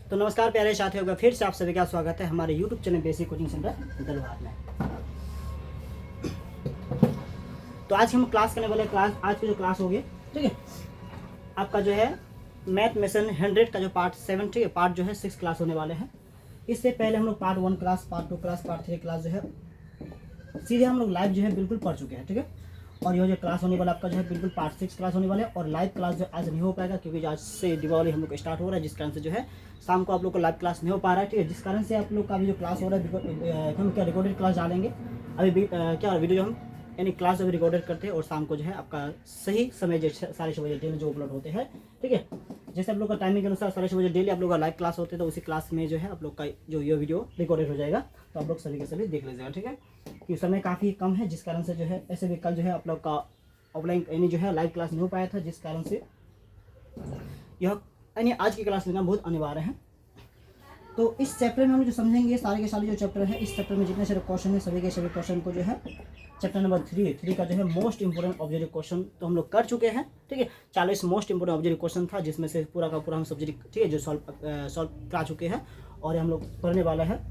तो नमस्कार प्यारे साथियों का फिर से आप सभी का स्वागत है हमारे YouTube channel basic coaching centre Dalwar में। तो आज हम क्लास करने वाले आज की जो क्लास होगी, ठीक है, आपका जो है मैथ मेसन 100 का जो पार्ट 7, ठीक है, पार्ट जो है 6 क्लास होने वाले हैं। इससे पहले हम लोग part 1 class, part 2 class, part 3 class जो है सीधे हम लोग लाइव जो है बिल्कुल पढ़ चुके हैं, ठीक है। और ये जो क्लास होने वाला आपका जो है बिल्कुल पार्ट 6 क्लास होने वाले हैं। और लाइव क्लास जो आज नहीं हो पाएगा क्योंकि आज से दीपावली हम लोग स्टार्ट हो रहा है, जिस कारण से जो है शाम को आप लोग को लाइव क्लास नहीं हो पा रहा है, ठीक है। जिस कारण से आप लोग का अभी जो क्लास हो रहा है हम क्या रिकॉर्डेड क्लास डालेंगे अभी भी, क्या वीडियो जो हम यानी क्लास अभी रिकॉर्डेड करते हैं और शाम को जो है आपका सही समय जो 6:30 बजे डेली जो अपलोड होते हैं, ठीक है। जैसे आप लोग का टाइमिंग के अनुसार 6:30 बजे डेली आप लोग का लाइव क्लास होते हैं, तो उसी क्लास में जो है आप लोग का जो ये वीडियो रिकॉर्डेड हो जाएगा, तो आप लोग सभी के सभी देख लीजिएगा, ठीक है। कि समय काफ़ी कम है, जिस कारण से जो है ऐसे भी कल जो है आप लोग का ऑफलाइन यानी जो है लाइव क्लास नहीं हो पाया था, जिस कारण से यह यानी आज की क्लास लेना बहुत अनिवार्य है। तो इस चैप्टर में हम जो समझेंगे सारे के सारे जो चैप्टर है, इस चैप्टर में जितने सारे क्वेश्चन है सभी के सभी क्वेश्चन को जो है चैप्टर नंबर 3 का जो है मोस्ट इंपोर्टेंट ऑब्जेक्टिव क्वेश्चन तो हम लोग कर चुके हैं, ठीक है। 40 मोस्ट इंपोर्टेंट ऑब्जेक्टिव क्वेश्चन था, जिसमें से पूरा का पूरा हम सब्जेक्ट, ठीक है, जो सॉल्व कर चुके हैं। और हम लोग पढ़ने वाला है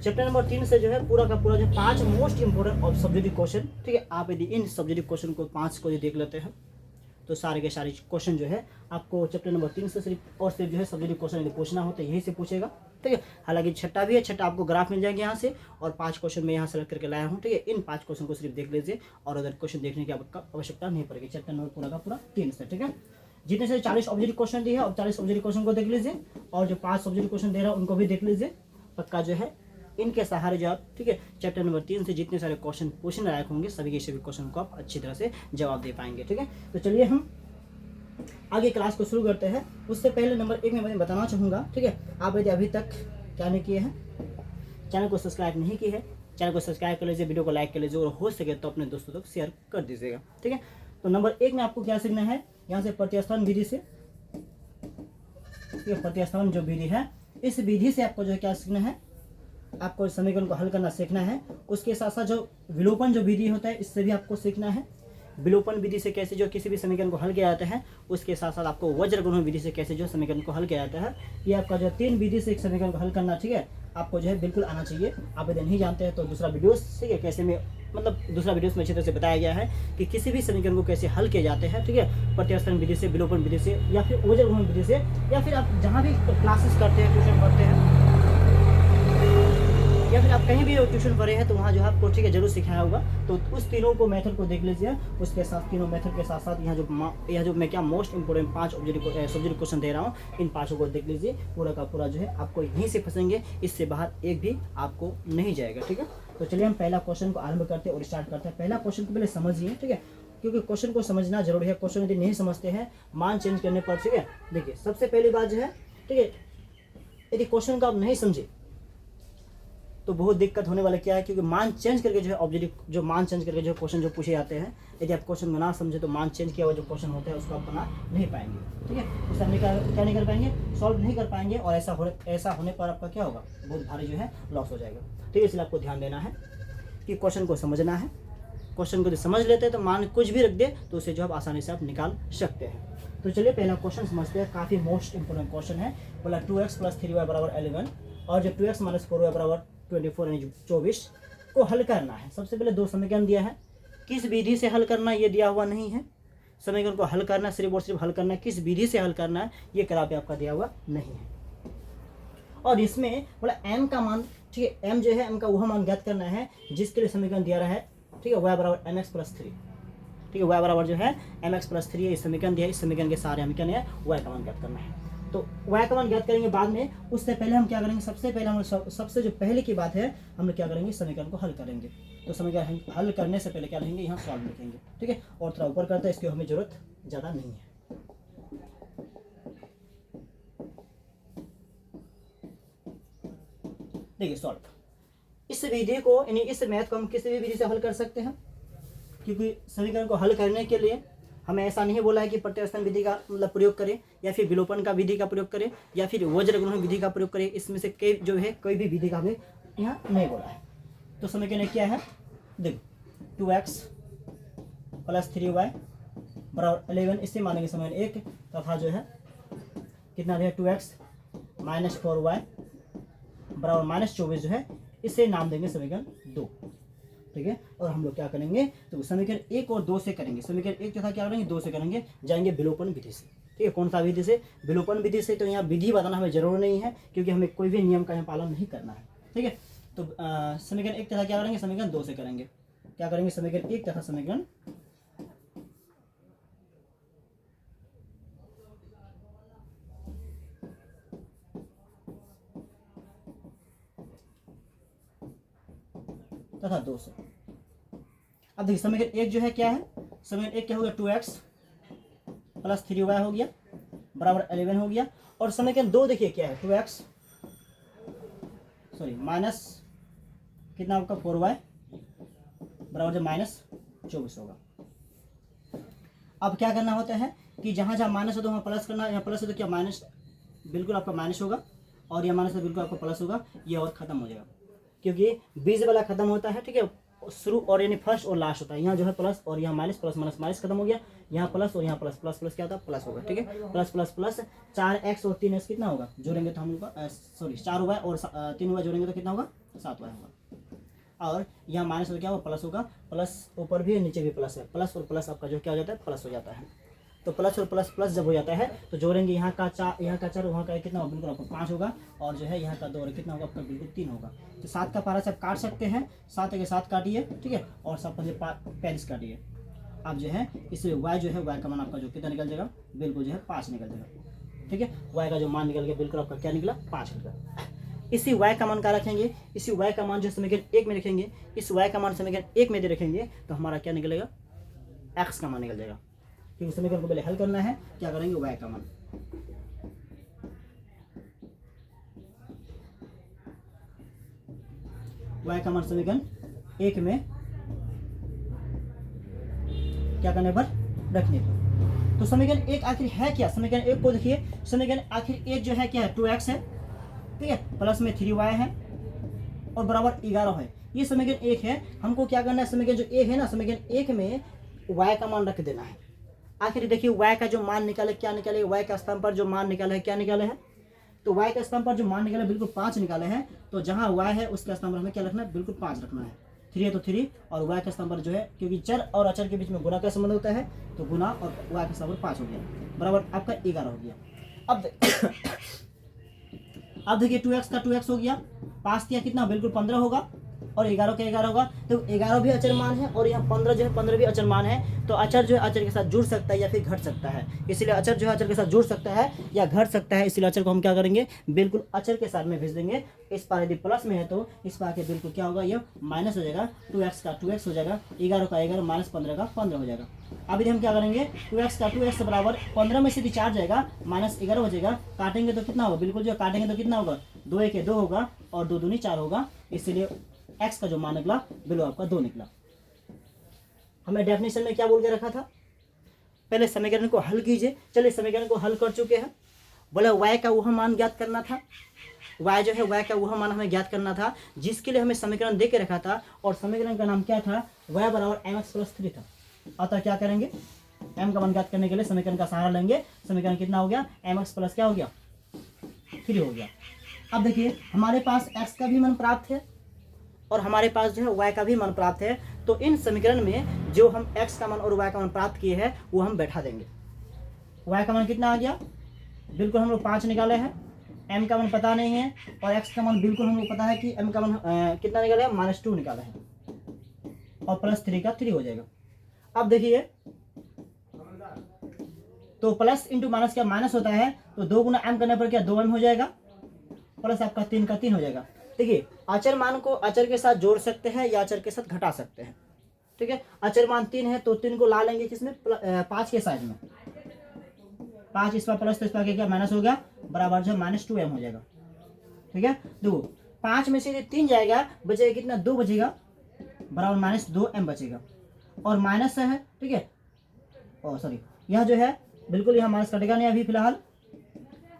चैप्टर नंबर 3 से जो है पूरा का पूरा जो 5 मोस्ट इंपोर्टेंट सब्जेक्टिव क्वेश्चन, ठीक है। आप यदि इन सब्जेक्टिव क्वेश्चन को 5 को देख लेते हैं तो सारे के सारे क्वेश्चन जो है आपको चैप्टर नंबर 3 से सिर्फ और सिर्फ जो है सब्जेक्टिव क्वेश्चन यदि पूछना हो तो यही से पूछेगा, ठीक है। हालांकि छठा भी है, छठा आपको ग्राफ मिल जाएंगे यहाँ से, और 5 क्वेश्चन मैं यहाँ सेलेक्ट करके लाया हूँ, ठीक है। इन 5 क्वेश्चन को सिर्फ देख लीजिए और अदर क्वेश्चन देखने की आपको आवश्यकता नहीं पड़ेगी। चैप्टर नंबर पूरा का पूरा 3 से, ठीक है। जितने से 40 ऑब्जेक्टिव क्वेश्चन दिए है और 40 ऑब्जेक्टिव क्वेश्चन को देख लीजिए, और जो 5 ऑब्जेक्टिव क्वेश्चन दे रहा है उनको भी देख लीजिए पक्का जो है। इनके सहारे जो आप, ठीक है, चैप्टर नंबर 3 से जितने सारे क्वेश्चन पूछने लायक होंगे सभी के सभी क्वेश्चन को आप अच्छी तरह से जवाब दे पाएंगे, ठीक है। तो चलिए हम आगे क्लास को शुरू करते हैं। उससे पहले नंबर 1 में मैं बताना चाहूँगा, ठीक है, आप यदि अभी तक क्या नहीं किए हैं, चैनल को सब्सक्राइब नहीं किए है, चैनल को सब्सक्राइब कर लीजिए, वीडियो को लाइक कर लीजिए और हो सके तो अपने दोस्तों तक शेयर कर दीजिएगा, ठीक है। तो नंबर 1 में आपको क्या सीखना है, यहाँ से प्रतिस्थापन विधि से, ये प्रतिस्थापन जो विधि है इस विधि से आपको जो है क्या सीखना है, आपको समीकरण को हल करना सीखना है। उसके साथ साथ जो विलोपन जो विधि होता है इससे भी आपको सीखना है। विलोपन विधि से कैसे जो किसी भी समीकरण को हल किया जाता है, उसके साथ साथ आपको वज्रगुणन विधि से कैसे जो समीकरण को हल किया जाता है। ये आपका जो 3 विधि से एक समीकरण को हल करना, ठीक है, आपको जो है बिल्कुल आना चाहिए। आप यदि नहीं जानते हैं तो दूसरा वीडियो, ठीक है, कैसे में मतलब दूसरा वीडियो में अच्छी तरह से बताया गया है कि किसी भी समीकरण को कैसे हल किए जाते हैं, ठीक है, प्रतिस्थापन विधि से, विलोपन विधि से, या फिर वज्रगुणन विधि से, या फिर आप जहाँ भी क्लासेस करते हैं, ट्यूशन पढ़ते हैं, या फिर आप कहीं भी ट्यूशन पढ़े हैं तो वहाँ जो है आपको, ठीक है, जरूर सिखाया होगा। तो उस तीनों को मेथड को देख लीजिए। उसके साथ तीनों मेथड के साथ साथ यहाँ जो मैं क्या मोस्ट इंपोर्टेंट 5 सब्जेक्टिव क्वेश्चन दे रहा हूँ, इन 5 को देख लीजिए। पूरा का पूरा जो है आपको यहीं से फंसेंगे, इससे बाहर एक भी आपको नहीं जाएगा, ठीक है। तो चलिए हम पहला क्वेश्चन को आरंभ करते हैं और स्टार्ट करते हैं। पहला क्वेश्चन को पहले समझिए, ठीक है, क्योंकि क्वेश्चन को समझना जरूरी है। क्वेश्चन यदि नहीं समझते हैं मान चेंज करने पर, ठीक है, देखिए सबसे पहली बात जो है, ठीक है, यदि क्वेश्चन को आप नहीं समझे तो बहुत दिक्कत होने वाला क्या है, क्योंकि मान चेंज करके जो है ऑब्जेक्टिव जो मान चेंज करके जो क्वेश्चन जो पूछे जाते हैं, यदि आप क्वेश्चन को ना समझे तो मान चेंज किया हुआ जो क्वेश्चन होता है उसको आप बना नहीं पाएंगे, ठीक है। उसे हम क्या नहीं कर पाएंगे, सॉल्व नहीं कर पाएंगे, और ऐसा होने पर आपका क्या होगा, बहुत भारी जो है लॉस हो जाएगा, ठीक है। इसलिए आपको ध्यान देना है कि क्वेश्चन को समझना है। क्वेश्चन को समझ लेते हैं तो मान कुछ भी रख दे तो उसे जो आप आसानी से आप निकाल सकते हैं। तो चलिए पहला क्वेश्चन समझते हैं, काफ़ी मोस्ट इंपोर्टेंट क्वेश्चन है। बोला 2x + 3y = 11 और जो 2x - 4y = 24 यानी 24 को हल करना है। सबसे पहले 2 समीकरण दिया है, किस विधि से हल करना ये दिया हुआ नहीं है। समीकरण को हल करना सिर्फ और सिर्फ हल करना है, किस विधि से हल करना है ये किताब पे आपका दिया हुआ नहीं है। और इसमें बोला m का मान, ठीक है, m जो है m का वह मान ज्ञात करना है जिसके लिए समीकरण दिया रहा है, ठीक है, y = mx + 3, ठीक है, y बराबर जो है mx + 3 इस समीकरण दिया है। इस समीकरण के सारे हमें क्या है, y का मान ज्ञात करना है। तो y का मान ज्ञात करेंगे बाद में, उससे पहले हम क्या करेंगे, सबसे पहले हम सबसे जो पहले की बात है हम लोग क्या करेंगे, समीकरण को हल करेंगे। तो समीकरण हल करने से पहले क्या लिखेंगे, यहाँ सॉल्व लिखेंगे, ठीक है। और थोड़ा ऊपर करते हैं, इसकी हमें जरूरत ज़्यादा नहीं है। देखिए सॉल्व, इस विधि को यानी इस मैथ को हम किसी भी विधि से हल कर सकते हैं, क्योंकि समीकरण को हल करने के लिए हमें ऐसा नहीं बोला है कि प्रतिस्थापन विधि का मतलब प्रयोग करें, या फिर विलोपन का विधि का प्रयोग करें, या फिर वज्रगुणन विधि का प्रयोग करें। इसमें से जो है कोई भी विधि का हमें यहाँ नहीं बोला है। तो समीकरण क्या है, देखो 2x + 3y = 11, इससे मानेंगे समीकरण 1 तथा जो है कितना दिया 2x - -4y बराबर -24 जो है, इसे नाम देंगे समीकरण 2। ठीक है, और हम लोग क्या करेंगे, तो समीकरण 1 और 2 से करेंगे। समीकरण 1 तथा क्या करेंगे, 2 से करेंगे, जाएंगे विलोपन विधि से। ठीक है, कौन सा विधि से, विलोपन विधि से। तो यहाँ विधि बताना हमें जरूर नहीं है, क्योंकि हमें कोई भी नियम का यहाँ पालन नहीं करना है। ठीक है, तो समीकरण 1 तथा क्या करेंगे, समीकरण 2 से करेंगे। क्या करेंगे, समीकरण 1 तथा समीकरण तथा 2 से। अब देखिए समीकरण 1 जो है क्या है, समीकरण 1 क्या हो गया, 2x प्लस 3y हो गया बराबर 11 हो गया। और समीकरण 2 देखिए क्या है, 2x सॉरी माइनस कितना आपका 4y बराबर जो -24 होगा। अब क्या करना होता है कि जहाँ जहाँ माइनस हो तो वहाँ प्लस करना है, यहाँ प्लस हो तो क्या माइनस बिल्कुल आपका माइनस होगा, और यह माइनस तो बिल्कुल आपका प्लस होगा, ये और खत्म हो जाएगा, क्योंकि बीच वाला खत्म होता है। ठीक है, शुरू और यानी फर्स्ट और लास्ट होता है। यहाँ जो है प्लस और यहाँ माइनस, प्लस माइनस माइनस खत्म हो गया, यहाँ प्लस और यहाँ प्लस, प्लस प्लस क्या होता है, प्लस होगा। ठीक है, प्लस प्लस प्लस 4x और 3x कितना होगा, जोड़ेंगे तो हम लोग का सॉरी 4y और 3y जोड़ेंगे तो कितना होगा, 7y होगा। और यहाँ माइनस हो क्या होगा, प्लस होगा, प्लस ऊपर भी नीचे भी प्लस है, प्लस और प्लस आपका जो क्या हो जाता है, प्लस हो जाता है। तो प्लस और प्लस प्लस जब हो जाता है तो जोड़ेंगे, यहाँ का 4 वहाँ का कितना होगा, बिल्कुल आपको 5 होगा, और जो है यहाँ का 2 कितना होगा आपका, बिल्कुल 3 होगा। तो 7 का पारा से आप काट सकते हैं, 7 के 7 काटिए। ठीक है, और 7 पंजे 45 काटिए। अब जो है इससे y जो है, y का मान आपका जो कितना निकल जाएगा, बिल्कुल जो है 5 निकल जाएगा। ठीक है, y का जो मान निकल गया बिल्कुल आपका क्या निकला, 5 निकला। इसी y का मान का रखेंगे, इसी y का मान जो समीकरण 1 में रखेंगे, इस y का मान समीकरण 1 में दे रखेंगे, तो हमारा क्या निकलेगा, x का मान निकल जाएगा। क्योंकि समीकरण को पहले हल करना है, क्या करेंगे, y का मान। y का मान समीकरण 1 में क्या करने पर, रखने पर। तो समीकरण 1 आखिर है क्या, समीकरण 1 को देखिए, समीकरण आखिर 1 जो है क्या है, 2x है। ठीक है, प्लस में 3y है और बराबर 11 है। ये समीकरण 1 है। हमको क्या करना है, समीकरण जो 1 है ना, समीकरण 1 में y का मान रख देना है। आखिर देखिए y का जो मान निकाले, क्या निकाले, y का स्थान पर जो मान निकाले है, क्या निकाले हैं, तो y का स्थान पर जो मान निकाले बिल्कुल 5 निकाले हैं। तो जहां y है उसके स्थान पर हमें क्या रखना है, बिल्कुल 5 रखना है। 3 है तो 3, और y का स्थान पर जो है, क्योंकि चर और अचर के बीच में गुणा का संबंध होता है, तो गुना और y का स्थान पर 5 हो गया बराबर आपका 11 हो गया। अब देखिए 2x का 2x हो गया, 5 किया कितना, बिल्कुल 15 होगा, और 11 का 11 होगा। तो 11 भी अचर मान है, और यहाँ 15 जो है 15 भी अचर मान है। तो अचर जो है अचर के साथ जुड़ सकता है या फिर घट सकता है, इसलिए अचर जो है अचर के साथ जुड़ सकता है या घट सकता है। इसलिए अचर को हम क्या करेंगे, बिल्कुल अचर के साथ में भेज देंगे। इस पार यदि प्लस में है तो इस पार के बिल्कुल क्या होगा, ये माइनस हो जाएगा। 2x का 2x हो जाएगा, 11 का 11 माइनस 15 का 15 हो जाएगा। अब यदि हम क्या करेंगे, 2x का 2x बराबर 15 में से 4 जाएगा, माइनस 11 हो जाएगा। काटेंगे तो कितना होगा, बिल्कुल जो काटेंगे तो कितना होगा, 2 1 2 होगा, और 2 दूनी 4 होगा। इसलिए x का जो मान निकला बिल्कुल आपका 2 निकला। हमें डेफिनेशन में क्या बोल के रखा था, पहले समीकरण को हल कीजिए। चलिए समीकरण को हल कर चुके हैं। बोला y का वह मान ज्ञात करना था, y जो है y का वह मान हमें ज्ञात करना था जिसके लिए हमें समीकरण दे के रखा था, और समीकरण का नाम क्या था, y बराबर mx प्लस 3 था। अतः क्या करेंगे, m का मान ज्ञात करने के लिए समीकरण का सहारा लेंगे। समीकरण कितना हो गया, mx प्लस क्या हो गया, 3 हो गया। अब देखिए हमारे पास x का भी मान प्राप्त है और हमारे पास जो है y का भी मान प्राप्त है। तो इन समीकरण में जो हम x का मान और y का मान प्राप्त किए हैं वो हम बैठा देंगे। y का मान कितना आ गया, बिल्कुल हम लोग 5 निकाले हैं। m का मान पता नहीं है, और x का मान बिल्कुल हम लोग पता है कि m का मान कितना निकाले हैं, -2 निकाले हैं, और प्लस 3 का 3 हो जाएगा। अब देखिए तो प्लस इंटू माइनस क्या माइनस होता है, तो 2 गुना m करने पर क्या 2m हो जाएगा, प्लस आपका 3 का 3 हो जाएगा। देखिए अचर मान को अचर के साथ जोड़ सकते हैं या अचर के साथ घटा सकते हैं। ठीक है, अचर मान 3 है तो 3 को ला लेंगे किसमें, 5 के साइड में। 5 इस पर प्लस तो इस पर क्या माइनस हो गया, बराबर जो -2m हो जाएगा। ठीक है, देखो 5 में से 3 जाएगा, बचेगा कितना, 2 बचेगा, बराबर -2m बचेगा, और माइनस है। ठीक है, और सॉरी यह जो है बिल्कुल यहाँ माइनस कटेगा नहीं अभी फिलहाल।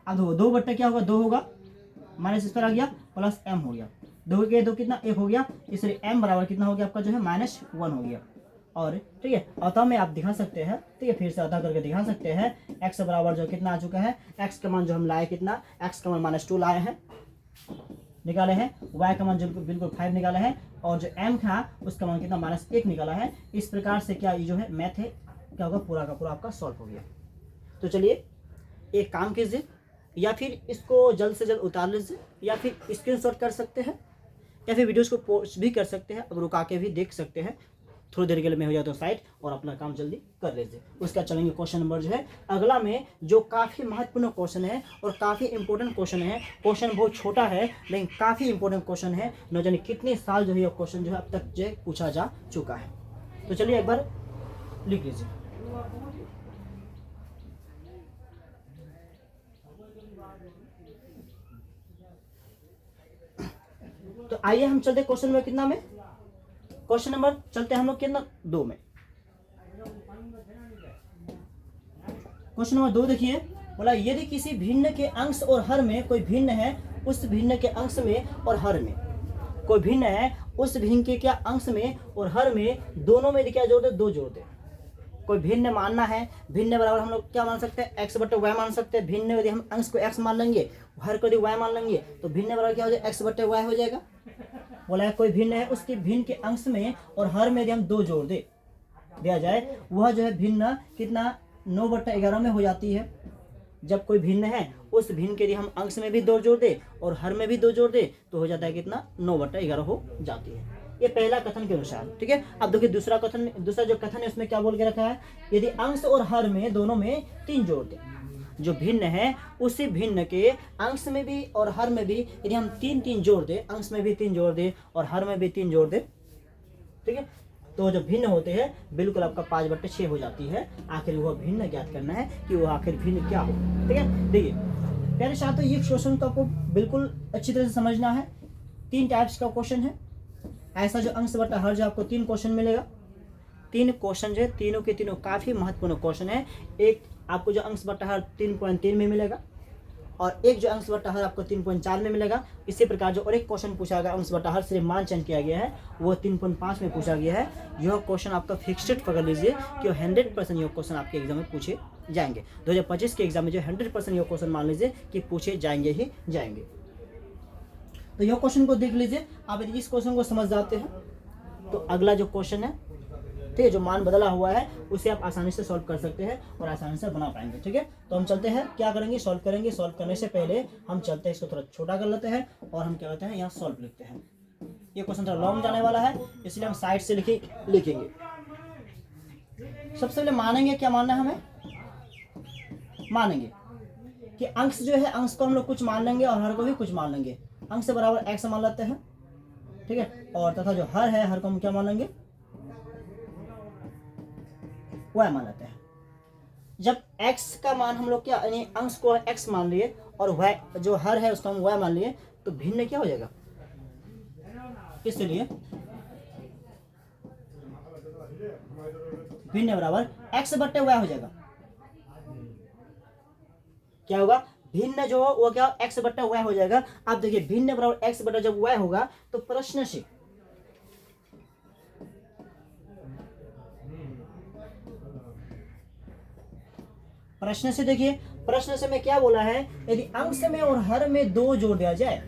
अब देखो 2 बट्टे क्या होगा, 2 होगा, माइनस इस पर आ गया, प्लस m हो गया। 2 के 2 कितना, 1 हो गया। इसलिए m बराबर कितना हो गया आपका जो है -1 हो गया। और ठीक है अतः में आप दिखा सकते हैं, ठीक है फिर से अतः करके दिखा सकते हैं। x बराबर जो कितना आ चुका है, x का मान जो हम लाए कितना, x का मान -2 लाए हैं, निकाले हैं। y का मान जो बिल्कुल 5 निकाला है, और जो m था उसका मान कितना -1 निकाला है। इस प्रकार से क्या ये जो है मैथ है क्या होगा, पूरा का पूरा आपका सॉल्व हो गया। तो चलिए एक काम कीजिए, या फिर इसको जल्द से जल्द उतार लीजिए, या फिर स्क्रीनशॉट कर सकते हैं, या फिर वीडियोस को पोस्ट भी कर सकते हैं, अब रुका के भी देख सकते हैं। थोड़ी देर के लिए मैं हो जाता हूँ साइड और अपना काम जल्दी कर लीजिए। उसका चलेंगे क्वेश्चन नंबर जो है अगला में, जो काफ़ी महत्वपूर्ण क्वेश्चन है और काफ़ी इंपॉर्टेंट क्वेश्चन है। क्वेश्चन बहुत छोटा है लेकिन काफ़ी इंपॉर्टेंट क्वेश्चन है। न जाने कितने साल जो है ये क्वेश्चन जो है अब तक जो है पूछा जा चुका है। तो चलिए एक बार लिख लीजिए। तो आइए हम चलते क्वेश्चन नंबर कितना में, क्वेश्चन नंबर चलते हैं हम लोग कितना 2 में। क्वेश्चन नंबर 2 देखिए, बोला यदि किसी भिन्न के अंश और हर में कोई भिन्न है, उस भिन्न के अंश में और हर में कोई भिन्न है, उस भिन्न के क्या अंश में और हर में दोनों में क्या जोड़ दे, 2 जोड़ दे। कोई भिन्न मानना है, भिन्न बराबर हम लोग क्या मान सकते हैं, x बटे y मान सकते हैं। भिन्न यदि हम अंश को x मान लेंगे, हर को यदि y मान लेंगे, तो भिन्न बराबर क्या हो जाएगा, x बटे y हो जाएगा। बोला है कोई भिन्न है, उसके भिन्न के अंश में और हर में यदि हम 2 जोड़ दे दिया जाए, वह जो है भिन्न कितना 9/11 में हो जाती है। जब कोई भिन्न है उस भिन्न के लिए हम अंश में भी 2 जोड़ दे और हर में भी 2 जोड़ दे तो हो जाता है कितना 9/11 हो जाती है। ये पहला कथन के अनुसार, ठीक है। अब देखिए दूसरा कथन, दूसरा जो कथन है उसमें क्या बोल के रखा है, यदि अंश और हर में दोनों में 3 जोड़ दे, जो भिन्न है उसी भिन्न के अंश में भी और हर में भी यदि हम 3 जोड़ दे, अंश में भी 3 जोड़ दे और हर में भी 3 जोड़ दे, ठीक है, तो जो भिन्न होते हैं बिल्कुल आपका 5/6 हो जाती है। आखिर वह भिन्न ज्ञात करना है कि वह आखिर भिन्न क्या हो, ठीक है। देखिए प्यारे छात्रों, ये क्वेश्चन को आपको बिल्कुल अच्छी तरह से समझना है। 3 टाइप्स का क्वेश्चन है। ऐसा जो अंश बटा हर जो आपको 3 क्वेश्चन मिलेगा, 3 क्वेश्चन जो है तीनों के तीनों काफ़ी महत्वपूर्ण क्वेश्चन है। एक आपको जो अंश बटा हर 3.3 में मिलेगा और एक जो अंश बटा हर आपको 3.4 में मिलेगा। इसी प्रकार जो और एक क्वेश्चन पूछा गया अंश बटा हर सिर्फ मान चयन किया गया है, वो 3.5 में पूछा गया है। यह क्वेश्चन आपका फिक्स्ड पकड़ लीजिए कि 100% यह क्वेश्चन आपके एग्जाम में पूछे जाएंगे। 2025 के एग्जाम में जो 100% यह क्वेश्चन मान लीजिए कि पूछे जाएंगे ही जाएंगे। तो यह क्वेश्चन को देख लीजिए, आप यदि इस क्वेश्चन को समझ जाते हैं तो अगला जो क्वेश्चन है, ठीक है, जो मान बदला हुआ है उसे आप आसानी से सॉल्व कर सकते हैं और आसानी से बना पाएंगे, ठीक है। तो हम चलते हैं, क्या करेंगे, सॉल्व करेंगे। सॉल्व करने से पहले हम चलते हैं, इसको थोड़ा छोटा कर लेते हैं और हम क्या करते हैं, यहाँ सॉल्व लिखते हैं। ये क्वेश्चन थोड़ा लॉन्ग जाने वाला है, इसलिए हम साइड से लिखेंगे। सबसे पहले मानेंगे, क्या मानना है हमें, मानेंगे कि अंश जो है, अंश को हम लोग कुछ मान लेंगे और हर को भी कुछ मान लेंगे। अंश बराबर x मान लेते हैं, ठीक है, और तथा जो हर है, हर को हम क्या मान लेंगे, y मान लेते हैं। जब x का मान हम लोग क्या, यानी अंश को x मान लिए और y जो हर है उसको हम y मान लिए, तो भिन्न क्या हो जाएगा, इसलिए भिन्न बराबर x बटे y हो जाएगा। क्या होगा, भिन्न जो वो क्या x बटा y हो जाएगा। आप देखिए भिन्न बराबर x बटा जब y होगा तो प्रश्न से देखिए, प्रश्न से में क्या बोला है, यदि अंश में और हर में 2 जोड़ दिया जाए,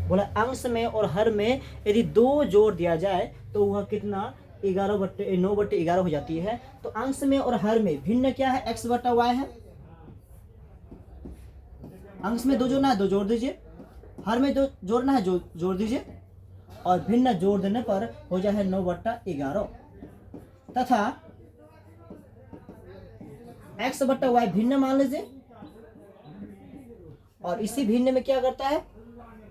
बोला अंश में और हर में यदि 2 जोड़ दिया जाए तो वह कितना 9/11 हो जाती है। तो अंश में और हर में भिन्न क्या है, x बटा y है। अंश में 2 जोड़ना है 2 जोड़ दीजिए, हर में 2 जोड़ना है जोड़ दीजिए, और भिन्न जोड़ देने पर हो जाए 9/11 तथा x बटा y भिन्न मान लीजिए। और इसी भिन्न में क्या करता है,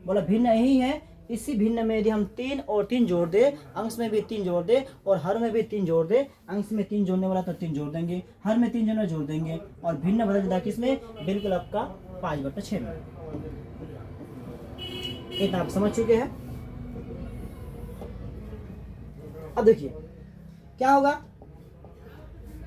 बोला भिन्न यही है। इसी भिन्न में यदि हम 3 और 3 जोड़ दे, अंश में भी 3 जोड़ दे और हर में भी 3 जोड़ दे, अंश में 3 जोड़ने वाला तो 3 जोड़ देंगे, हर में 3 जोड़ने जोड़ देंगे, और भिन्न बदल जाता है किसमें, बिल्कुल आपका 5/6 में। इतना आप समझ चुके हैं। अब देखिए क्या होगा,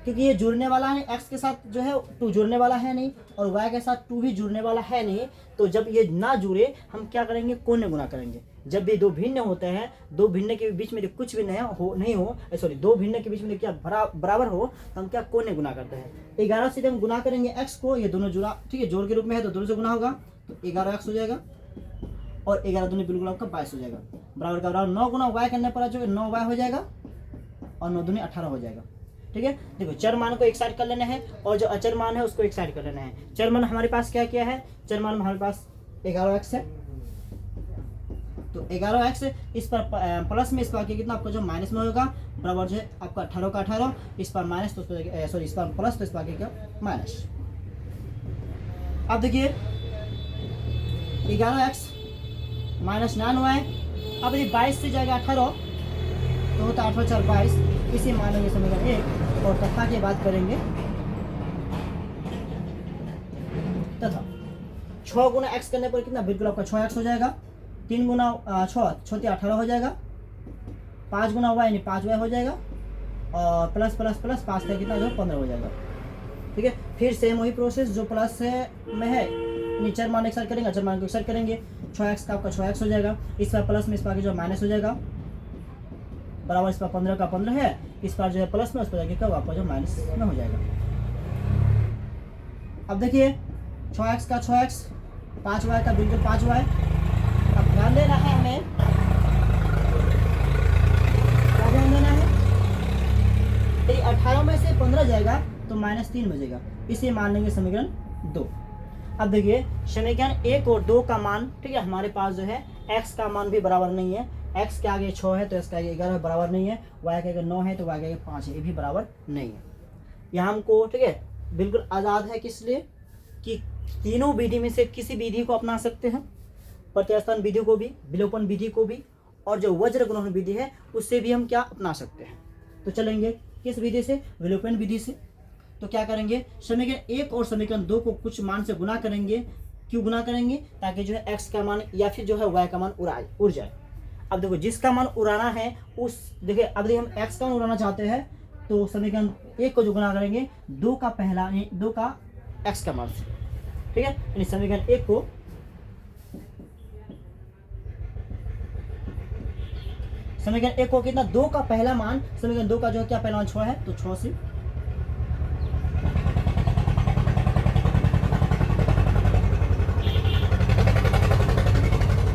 क्योंकि ये जुड़ने वाला है x के साथ जो है 2 जुड़ने वाला है नहीं, और y के साथ 2 भी जुड़ने वाला है नहीं। तो जब ये ना जुड़े हम क्या करेंगे, कोने गुना करेंगे। जब भी दो भिन्न होते हैं, दो भिन्न के बीच में कुछ भी नहीं हो सॉरी, दो भिन्न के बीच में क्या बराबर हो, तो हम क्या कोने गुना करते हैं। 11 से हम गुना करेंगे x को, ये दोनों जुड़ा, ठीक है, जोड़ के रूप में है तो दोनों से गुना होगा, तो 11x हो जाएगा, और 11 दूनी बिल्कुल आपका 22 हो जाएगा। बराबर का बराबर 9 गुना y करने पर जो 9y हो जाएगा, और 9 दूनी 18 हो जाएगा। ठीक है, देखो चर मान को एक साइड कर लेना है, और जो अचर मान है उसको एक साइड कर लेना है। चर मान हमारे पास क्या क्या है, चर मान हमारे पास 11x है, तो 11x इस पर प्लस में, इस पर आके कितना आपका जो माइनस में होगा, बराबर जो है आपका 18 का 18, इस पर माइनस तो सॉरी इस पर प्लस तो इस पर आगे क्या माइनस। अब देखिए 11x माइनस 9y, अब यदि 22 से जाएगा 18 तो होता है 18 4 22, इसे मानेंगे समीकरण 1, और तथा की बात करेंगे तथा 6 गुना x करने पर कितना, बिल्कुल आपका 6x हो जाएगा, 3 गुना 6 18 हो जाएगा, 5 गुना y यानी 5y हो जाएगा, और प्लस प्लस प्लस 5 का कितना जो 15 हो जाएगा। ठीक है, फिर सेम वही प्रोसेस जो प्लस में है, चर मान एक साइड करेंगे, अचर मान को एक साइड करेंगे, 6x का आपका 6x हो जाएगा, इस पर प्लस में इस पर जो माइनस हो जाएगा, बराबर इस पर 15 का 15 है, इस पर जो है प्लस में, उस पर जाके क्या आपका जो माइनस में हो जाएगा। अब देखिए 6x का 6x, 5y का बिल्कुल 5y। अब ध्यान देना है हमें, क्या ध्यान देना है, 18 में से 15 जाएगा तो -3 बचेगा, इसे मान लेंगे समीकरण 2। अब देखिए समीकरण 1 और 2 का मान, ठीक है, हमारे पास जो है x का मान भी बराबर नहीं है, x के आगे 6 है तो x के आगे 11 बराबर नहीं है, y के आगे 9 है तो y के आगे 5 है, ये भी बराबर नहीं है। यहाँ हमको, ठीक है, बिल्कुल आज़ाद है, किस लिए कि तीनों विधि में से किसी विधि को अपना सकते हैं, प्रत्यास्थान विधि को भी, विलोपन विधि को भी, और जो वज्र गुणन विधि है उससे भी हम क्या अपना सकते हैं। तो चलेंगे किस विधि से, विलोपन विधि से। तो क्या करेंगे, समीकरण 1 और समीकरण 2 को कुछ मान से गुना करेंगे। क्यों गुना करेंगे, ताकि जो है x का मान या फिर जो है y का मान उड़ जाए। अब देखो जिसका मान उड़ाना है उस, देखिए अब देखिए हम x का मान उड़ाना चाहते हैं, तो समीकरण 1 को जो गुना करेंगे 2 का पहला 2 का x का मान से, ठीक है, यानी समीकरण 1 को कितना, 2 का पहला मान, समीकरण 2 का जो है क्या पहला मान 6 है, तो 6 से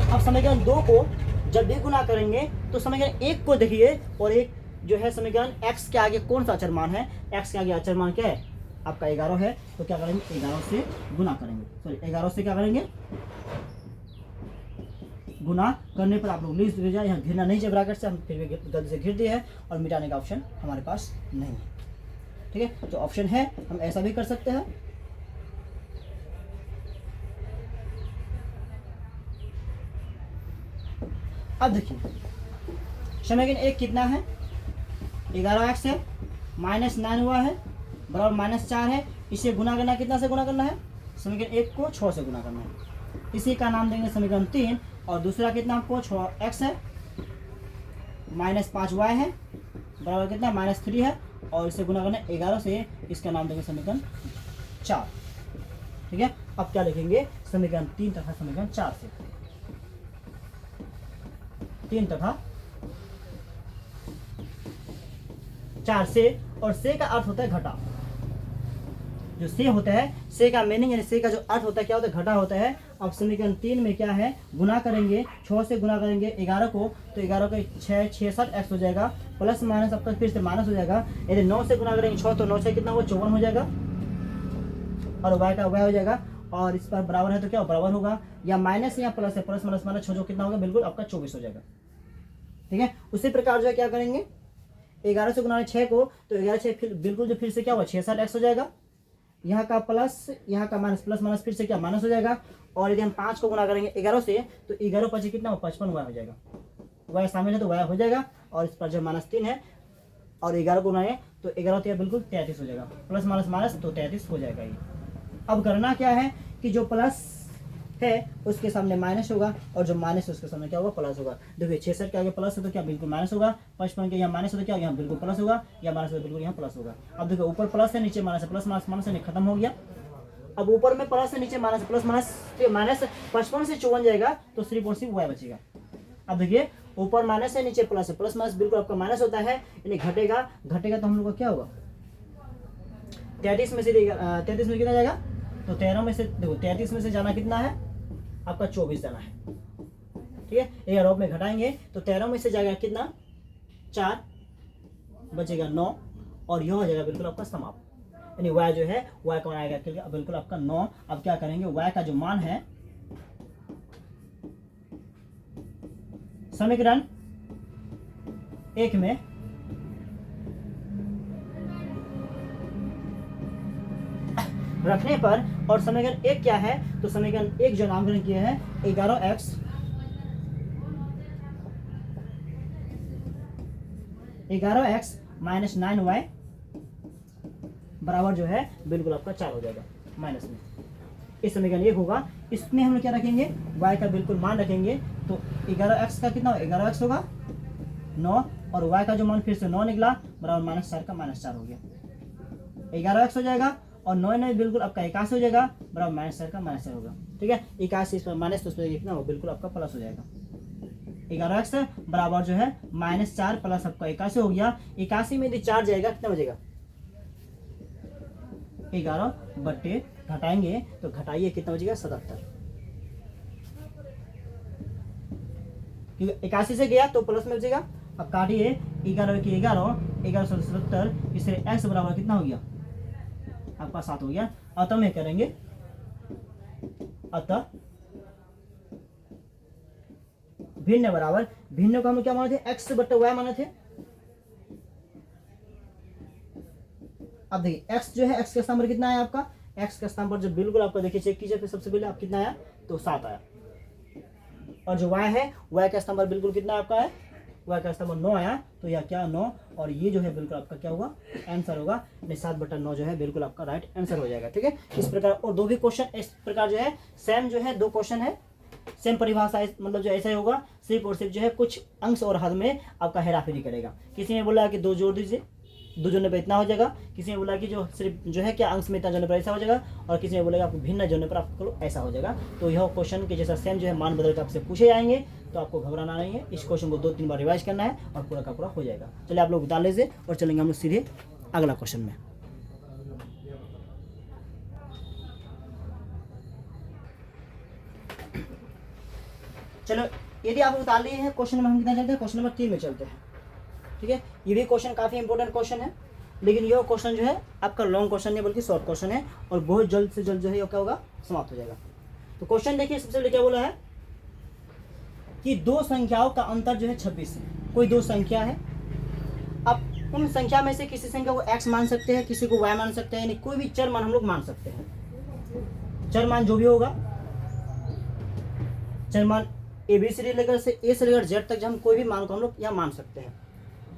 अब समीकरण 2 को जब भी गुना करेंगे तो समीकरण 1 को देखिए, और एक जो है समीकरण x के आगे कौन सा अचर मान है, x के आगे अचर मान क्या है आपका 11 है, तो क्या करेंगे 11 से गुना करेंगे, सॉरी 11 से क्या करेंगे गुना करने पर आप लोग लिख दीजिए, यहाँ घिरना नहीं चाहिए ब्रैकेट से, हम फिर भी गलती से घिर दिए है, और मिटाने का ऑप्शन हमारे पास नहीं है। ठीक है, जो ऑप्शन है हम ऐसा भी कर सकते हैं। अब देखिए समीकरण 1 कितना है, 11x है, -9y है, बराबर -4 है, इसे गुना करना, कितना से गुना करना है, समीकरण 1 को 6 से गुना करना है, इसी का नाम देंगे समीकरण 3। और दूसरा कितना आपको 6x है, -5y है, बराबर कितना -3 है, और इसे गुना करना 11 से, इसका नाम देंगे समीकरण 4। ठीक है, अब क्या लिखेंगे, समीकरण 3 तथा समीकरण 4 से, 3 तथा 4 से, और से का अर्थ होता है घटा। जो से होता है, से का मीनिंग यानी से का जो अर्थ होता है क्या होता है, घटा होता है। अब समीकरण 3 में क्या है, गुना करेंगे, 6 से गुना करेंगे 11 को, तो 11 का 6 7 x हो जाएगा, प्लस माइनस आपका फिर से माइनस हो जाएगा। यदि 9 से गुना करेंगे 6, तो 9 से कितना हो 54 हो जाएगा, और y का y हो जाएगा, और इस पर बराबर है तो क्या बराबर होगा, या माइनस या प्लस है, प्लस माइनस माइनस 6 जो कितना होगा, बिल्कुल आपका 24 हो जाएगा। ठीक है, उसी प्रकार जो है क्या करेंगे, 11 से गुना 6 को, तो 11 6 फिर बिल्कुल जो फिर से क्या होगा 6 7 x हो जाएगा, यहाँ का प्लस यहाँ का माइनस, प्लस माइनस फिर से क्या माइनस हो जाएगा। और यदि हम 5 को गुना करेंगे 11 से, तो 11 5 कितना 55 y हो जाएगा, y शामिल है तो y हो जाएगा, और इस पर जो -3 है, और 11 को गुनाए तो 11 तो बिल्कुल 33 हो जाएगा, प्लस माइनस माइनस तो 33 हो जाएगा ये। अब करना क्या है कि जो प्लस है उसके सामने माइनस होगा, और जो माइनस है उसके सामने क्या होगा, प्लस होगा। देखिए 66 के आगे प्लस है तो क्या बिल्कुल माइनस होगा, 55 के यहाँ माइनस है तो क्या यहाँ बिल्कुल प्लस होगा, या माइनस है तो बिल्कुल यहाँ प्लस होगा। अब देखो ऊपर प्लस है नीचे माइनस है, प्लस माइनस माइनस है, खत्म हो गया। अब ऊपर में प्लस है नीचे माइनस, प्लस माइनस माइनस 55 से 54 जाएगा तो सिर्फ और सिर्फ y बचेगा। अब देखिए ऊपर माइनस है नीचे प्लस है, प्लस माइनस बिल्कुल आपका माइनस होता है, यानी घटेगा तो हम लोग का क्या होगा, 33 में से 33 में कितना जाएगा, तो 13 में से देखो 33 में से जाना कितना है आपका 24 जाना है, ठीक है। ये आरोप में घटाएंगे तो 13 में से जाएगा कितना 4, बचेगा 9, और यह हो जाएगा बिल्कुल आपका समाप्त। यानी y जो है y कौन आएगा बिल्कुल आपका 9। अब क्या करेंगे, y का जो मान है समीकरण 1 में रखने पर, और समीकरण 1 क्या है, तो समीकरण 1 जो नामकरण किए हैं 11x माइनस 9y बराबर जो है बिल्कुल आपका 4 हो जाएगा माइनस में। इस समीकरण 1 होगा, इसमें हम लोग क्या रखेंगे, y का बिल्कुल मान रखेंगे, तो 11x का कितना, 11x होगा 9, और y का जो मान फिर से 9 निकला बराबर -4 का -4 हो गया, 11x हो जाएगा, और 9 9 बिल्कुल आपका 81 हो जाएगा बराबर -4 का -4 होगा, ठीक है। 81 इस पर माइनस तो उसमें कितना हो, बिल्कुल आपका प्लस हो जाएगा। 11x बराबर जो है -4 प्लस आपका 81 हो गया। 81 में यदि 4 जाएगा कितना बचेगा, 11 बट्टे घटाएंगे तो घटाइए कितना बचेगा 77, क्योंकि 81 से गया तो प्लस में बचेगा। अब काटिए 11 की 11 इससे x बराबर कितना हो गया आपका 7 हो गया। अतः में करेंगे, अतः भिन्न बराबर, भिन्न को हम क्या माने थे, x बट्टे y माने थे। अब देखिए x जो है, x का स्थान पर कितना आया आपका, x का स्थान पर जो बिल्कुल आपका देखिए चेक कीजिए, फिर सबसे पहले आप कितना आया, तो 7 आया, और जो y है y का स्थान पर बिल्कुल कितना आपका है, y का स्थान पर 9 आया, तो यह क्या 9, और ये जो है बिल्कुल आपका क्या होगा, आंसर होगा, 7/9 जो है बिल्कुल आपका राइट आंसर हो जाएगा, ठीक है। इस प्रकार और दो भी क्वेश्चन इस प्रकार जो है सेम जो है 2 क्वेश्चन है, सेम परिभाषा, मतलब जो ऐसा ही होगा, सिर्फ और सिर्फ जो है कुछ अंश और हद में आपका हेराफेरी करेगा। किसी ने बोला कि 2 जोड़ दीजिए, 2 जोड़ने पर इतना हो जाएगा, किसी ने बोला कि जो सिर्फ जो है क्या अंश में इतना जोड़ने पर ऐसा हो जाएगा, और किसी ने बोलेगा आपको भिन्न जोड़ने पर आपको ऐसा हो जाएगा। तो यह क्वेश्चन के जैसा सेम जो है मान बदल कर आपसे पूछे जाएंगे, तो आपको घबराना नहीं है, इस क्वेश्चन को 2-3 बार रिवाइज करना है और पूरा का पूरा हो जाएगा। चलिए आप लोग बता लीजिए और चलेंगे हम लोग सीधे अगला क्वेश्चन में। चलो यदि आप उतार लिए हैं क्वेश्चन में, हम कितना चलते हैं, क्वेश्चन नंबर 3 में चलते हैं, ठीक है। ये भी क्वेश्चन काफ़ी इंपॉर्टेंट क्वेश्चन है, लेकिन यह क्वेश्चन जो है आपका लॉन्ग क्वेश्चन नहीं बल्कि शॉर्ट क्वेश्चन है, और बहुत जल्द से जल्द जो है ये क्या होगा, समाप्त हो जाएगा। तो क्वेश्चन देखिए, सबसे पहले क्या बोला है कि 2 संख्याओं का अंतर जो है 26 है। कोई 2 संख्या है, अब उन संख्या में से किसी संख्या को x मान सकते हैं, किसी को y मान सकते हैं, यानी कोई भी चर मान हम लोग मान सकते हैं। चर मान जो भी होगा, चर मान ABCD लेकर से A से लेकर Z तक, हम कोई भी मान को हम लोग यहाँ मान सकते हैं,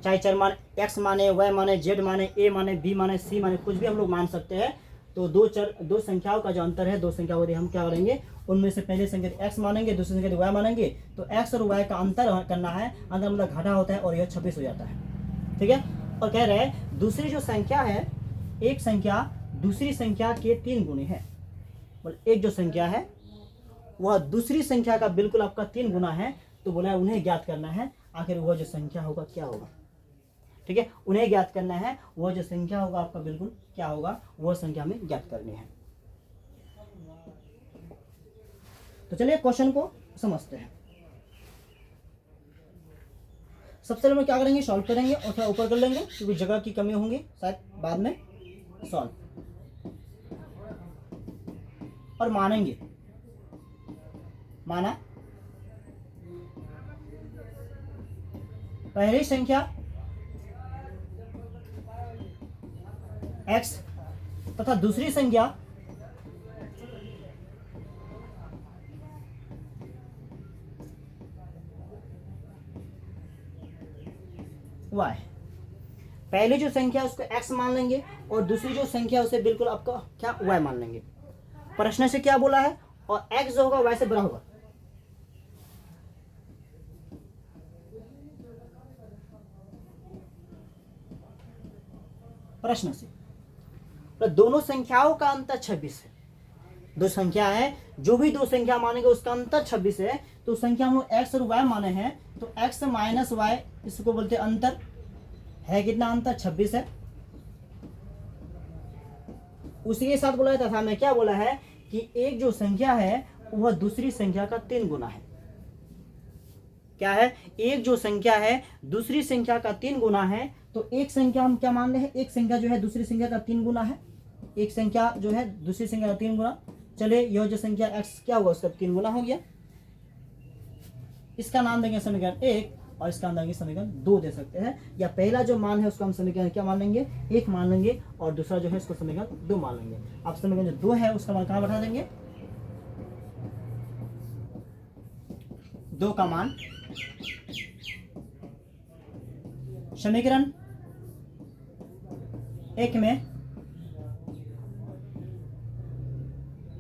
चाहे चर मान x माने, y माने, z माने, a माने, b माने, c माने, कुछ भी हम लोग मान सकते हैं। तो 2 संख्याओं का जो अंतर है, 2 संख्याओं को हम क्या करेंगे, उनमें से पहले संख्या x मानेंगे, दूसरी संख्या y मानेंगे, तो x और y का अंतर करना है, अंतर मतलब घटा होता है, और यह 26 हो जाता है, ठीक है। और कह रहे हैं दूसरी जो संख्या है, एक संख्या दूसरी संख्या के 3 गुनी है, मतलब एक जो संख्या है वह दूसरी संख्या का बिल्कुल आपका 3 गुना है, तो बोला उन्हें ज्ञात करना है, आखिर वह जो संख्या होगा क्या होगा, ठीक है। उन्हें ज्ञात करना है, वह जो संख्या होगा आपका बिल्कुल क्या होगा, वह संख्या हमें ज्ञात करनी है। तो चलिए क्वेश्चन को समझते हैं। सबसे पहले हम क्या करेंगे, सॉल्व करेंगे और थोड़ा ऊपर कर लेंगे, क्योंकि जगह की कमी होंगी शायद बाद में। सॉल्व और मानेंगे, माना पहली संख्या x तथा दूसरी संख्या y। पहली जो संख्या उसको x मान लेंगे, और दूसरी जो संख्या उसे बिल्कुल आपका क्या y मान लेंगे। प्रश्न से क्या बोला है, और x जो होगा y से बड़ा होगा। प्रश्न से तो दोनों संख्याओं का अंतर 26 है। दो संख्या है, जो भी दो संख्या मानेंगे उसका अंतर 26 है। तो संख्या हम लोग x और y माने हैं, तो x माइनस y इसको बोलते हैं अंतर। है कितना अंतर? 26 है। उसी के साथ बोला जाता था मैं, क्या बोला है कि एक जो संख्या है वह दूसरी संख्या का 3 गुना है। क्या है? एक जो संख्या है दूसरी संख्या का 3 गुना है। तो एक संख्या हम क्या मान रहे हैं? एक संख्या जो है दूसरी संख्या का 3 गुना है। एक संख्या जो है दूसरी संख्या का 3 गुना। चलिए यह जो संख्या x क्या होगा उसका 3 गुना हो गया। इसका नाम देंगे समीकरण 1 और इसका नाम देंगे समीकरण 2 दे सकते हैं। या पहला जो मान है उसको हम समीकरण क्या मान लेंगे? 1 मान लेंगे और दूसरा जो है इसको समीकरण 2 मान लेंगे। अब समीकरण जो 2 है उसका मान कहाँ बैठा देंगे? 2 का मान समीकरण 1 में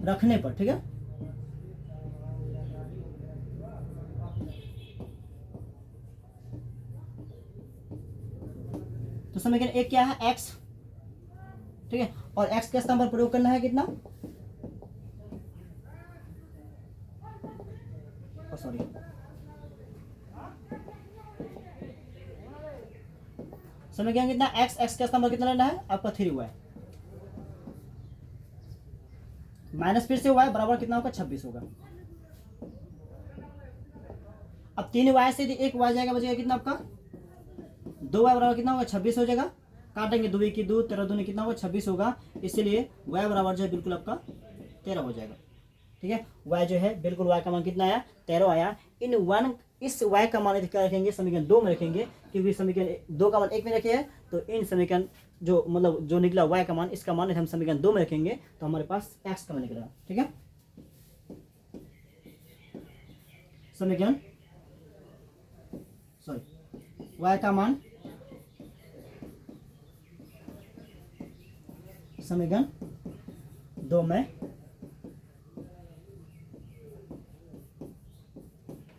रखने पर, ठीक है। तो समीकरण 1 क्या है? x, ठीक है। और x के स्थान पर प्रयोग करना है कितना? सॉरी, समीकरण कितना? x के स्थान पर कितना लेना है आपका? 3y माइनस फिर से y बराबर कितना होगा? 26 होगा। अब 3y से यदि 1y जाएगा, बचेगा कितना आपका? 2y बराबर कितना होगा? 26 हो जाएगा। काटेंगे 2 की 2, 13 दूनी कितना होगा? 26 होगा। इसीलिए y बराबर जो है बिल्कुल आपका 13 हो जाएगा, ठीक है। y जो है बिल्कुल y का मान कितना आया? 13 आया। इन 1 इस y का मान क्या रखेंगे? समीकरण 2 में रखेंगे, क्योंकि समीकरण 2 का मान 1 में रखे हैं। तो इन समीकरण जो मतलब जो निकला y का मान, इसका मान हम समीकरण 2 में रखेंगे तो हमारे पास x का मान निकलेगा, ठीक है। समीकरण y का मान समीकरण 2 में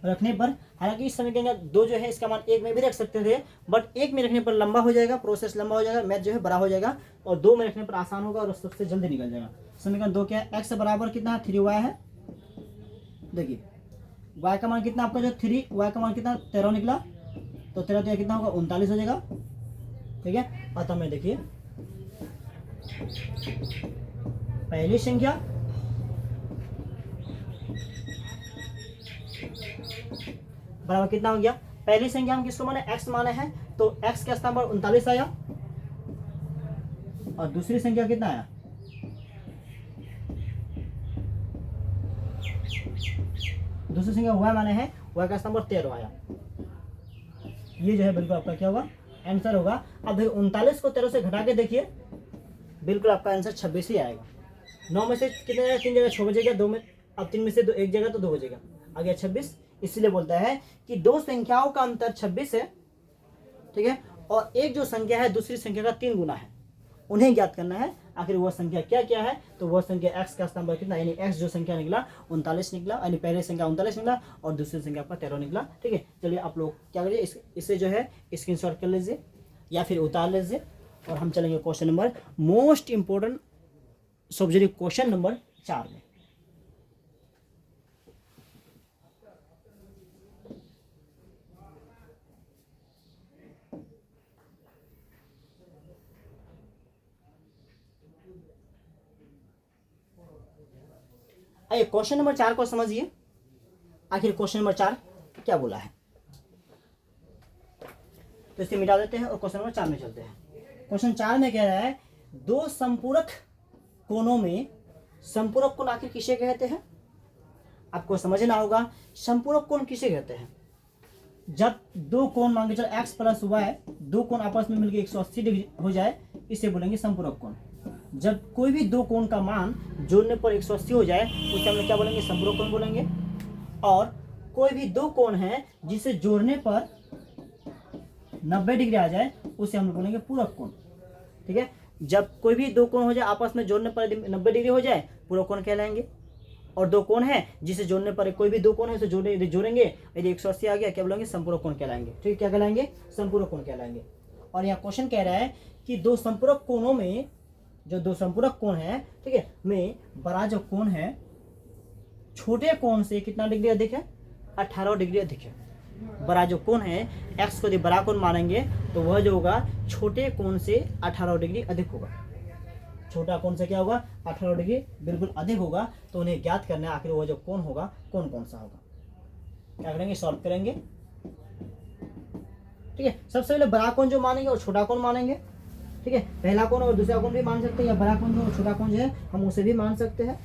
रखने पर, हालांकि इस समीकरण 2 जो है इसका मान 1 में भी रख सकते थे, बट 1 में रखने पर लंबा हो जाएगा, प्रोसेस लंबा हो जाएगा, मैथ जो है बड़ा हो जाएगा। और 2 में रखने पर आसान होगा और सबसे जल्दी निकल जाएगा। समीकरण 2 क्या है? x बराबर कितना है? 3y है। देखिए y का मान कितना आपका जो 3, y का मान कितना? 13 निकला। तो 13 तो कितना होगा? 39 हो जाएगा, ठीक है। अतः में देखिए पहली संख्या बराबर कितना हो गया? पहली संख्या हम किसको माने? x माने हैं, तो x के स्थान पर 39 आया। और दूसरी संख्या कितना आया? दूसरी संख्या y माने हैं, y का स्थान पर 13 आया। ये जो है बिल्कुल आपका क्या होगा? आंसर होगा। अब देखिए 39 को 13 से घटा के देखिए, बिल्कुल आपका आंसर 26 ही आएगा। 9 में से कितने जगह? 3 जगह 6 बजेगा, 2 में अब 3 में से 1 जगह तो 2 बजेगा, आ गया 26। इसलिए बोलता है कि दो संख्याओं का अंतर 26 है, ठीक है। और एक जो संख्या है दूसरी संख्या का 3 गुना है, उन्हें ज्ञात करना है। आखिर वह संख्या क्या क्या है? तो वह संख्या x का स्थान पर कितना, यानी x जो संख्या निकला 39 निकला, यानी पहले संख्या 39 निकला और दूसरी संख्या आपका 13 निकला, ठीक है। चलिए आप लोग क्या करिए, इसे जो है स्क्रीनशॉट कर लीजिए या फिर उतार लीजिए और हम चलेंगे question number most important subject question number 4 में। आइए क्वेश्चन नंबर 4 को समझिए, आखिर क्वेश्चन नंबर 4 क्या बोला है। तो इसे मिटा देते हैं और क्वेश्चन नंबर 4 में चलते हैं। क्वेश्चन 4 में कह रहा है दो संपूरक कोणों में, संपूरक कोण आखिर किसे कहते हैं? आपको समझना होगा संपूरक कोण किसे कहते हैं। जब दो कोण मान के चलो x प्लस वाई, दो कोण आपस में मिलकर 180 डिग्री हो जाए, इसे बोलेंगे संपूरक कोण। जब कोई भी दो कोण का मान जोड़ने पर 180 हो जाए उसे हम क्या बोलेंगे? संपूरक कोण बोलेंगे। और कोई भी दो कोण है जिसे जोड़ने पर 90 डिग्री आ जाए उसे हम बोलेंगे पूरक कोण, ठीक है। जब कोई भी दो कोण हो जाए आपस में जोड़ने पर 90 डिग्री हो जाए पूरक कोण कहलाएंगे। और दो कोण है जिसे जोड़ने पर कोई भी दो कोण है उसे जोड़ेंगे, यदि 180 आ गया क्या बोलेंगे, संपूरक कोण कहलाएंगे। ठीक, क्या कहलाएंगे, संपूरक कोण कहलाएंगे। और यहाँ क्वेश्चन कह रहा है कि दो संपूरक कोणों में, जो दो संपूरक कोण है, ठीक है, में बड़ा जो कोण है छोटे कोण से कितना डिग्री अधिक है, 18 डिग्री अधिक है। बड़ा जो कोण है x को यदि बड़ा कोण मानेंगे तो वह जो होगा छोटे कोण से 18 डिग्री अधिक होगा। छोटा कोण से क्या होगा, 18 डिग्री बिल्कुल अधिक होगा। तो उन्हें ज्ञात करना है आखिर वह जो कोण होगा कौन कौन सा होगा। क्या करेंगे, सॉल्व करेंगे। ठीक है, सबसे पहले बड़ा कोण जो मानेंगे और छोटा कोण मानेंगे। ठीक है, पहला कोण और दूसरा कोण भी मान सकते हैं, या बड़ा कोण जो और छोटा कोण जो है हम उसे भी मान सकते हैं।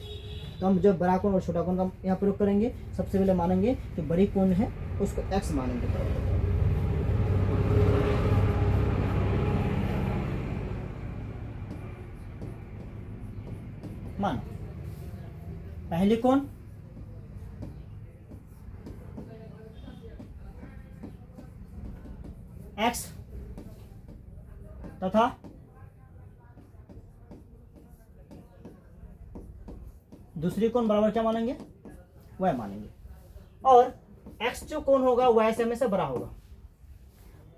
तो हम जो बड़ा कोण और छोटा कोण का यहाँ प्रयोग करेंगे, सबसे पहले मानेंगे कि बड़ी कोण है उसको x मानेंगे। मानो पहली कोण x तथा दूसरी कोण बराबर क्या मानेंगे, y मानेंगे। और x जो कोण होगा y से हमेशा बड़ा होगा।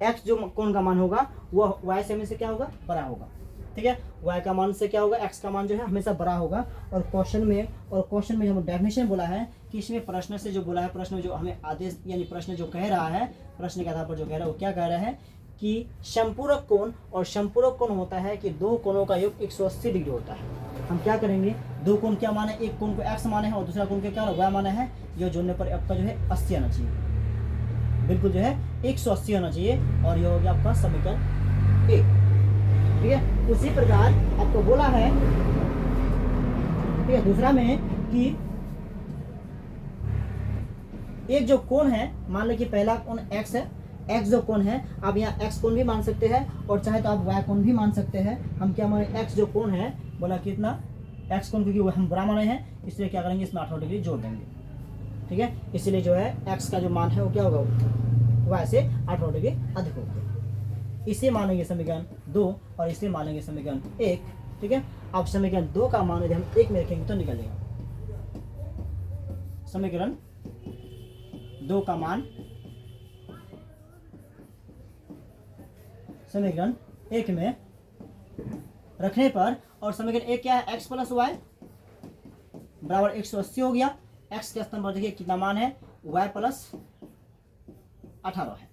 x जो कोण का मान होगा वह y से हमेशा क्या होगा, बड़ा होगा। ठीक है, y का मान से क्या होगा, x का मान जो है हमेशा बड़ा होगा। और क्वेश्चन में जो डेफिनेशन बोला है कि इसमें प्रश्न से जो बोला है, प्रश्न जो हमें आदेश यानी प्रश्न जो कह रहा है, प्रश्न के आधार पर जो कह रहा है वो क्या कह रहा है कि संपूरक कोण और संपूरक कोण होता है कि दो कोणों का योग 180 डिग्री होता है। हम क्या करेंगे, दो कोण क्या माने, एक कोण को x माने हैं और दूसरा कोण को क्या y माने हैं। जो जोड़ने पर आपका जो है 80 आना चाहिए, बिल्कुल जो है 180 आना चाहिए। और ये हो गया आपका समीकरण 1। ठीक है, उसी प्रकार आपको बोला है, ठीक है, दूसरा में कि एक जो कोण है, मान लो कि पहला कोण x है, x जो कोण है आप यहाँ x कोण भी मान सकते हैं और चाहे तो आप y कोण भी मान सकते हैं। हम क्या माने, x जो कोण है बोला कितना, x कोण, क्योंकि वो हम बड़ा माने हैं इसलिए क्या करेंगे, इसमें 18 डिग्री जोड़ देंगे। ठीक है, इसलिए जो है x का जो मान है वो क्या होगा, y से 18 डिग्री अधिक होगा। इसे मानेंगे समीकरण 2 और इसे मानेंगे समीकरण 1। ठीक है, अब समीकरण 2 का मान यदि हम 1 में रखेंगे तो निकलेगा। समीकरण 2 का मान समीकरण 1 में रखने पर, और समीकरण 1 क्या है, x प्लस वाई बराबर 180 हो गया। x के स्थान पर देखिए कितना मान है, y प्लस 18 है।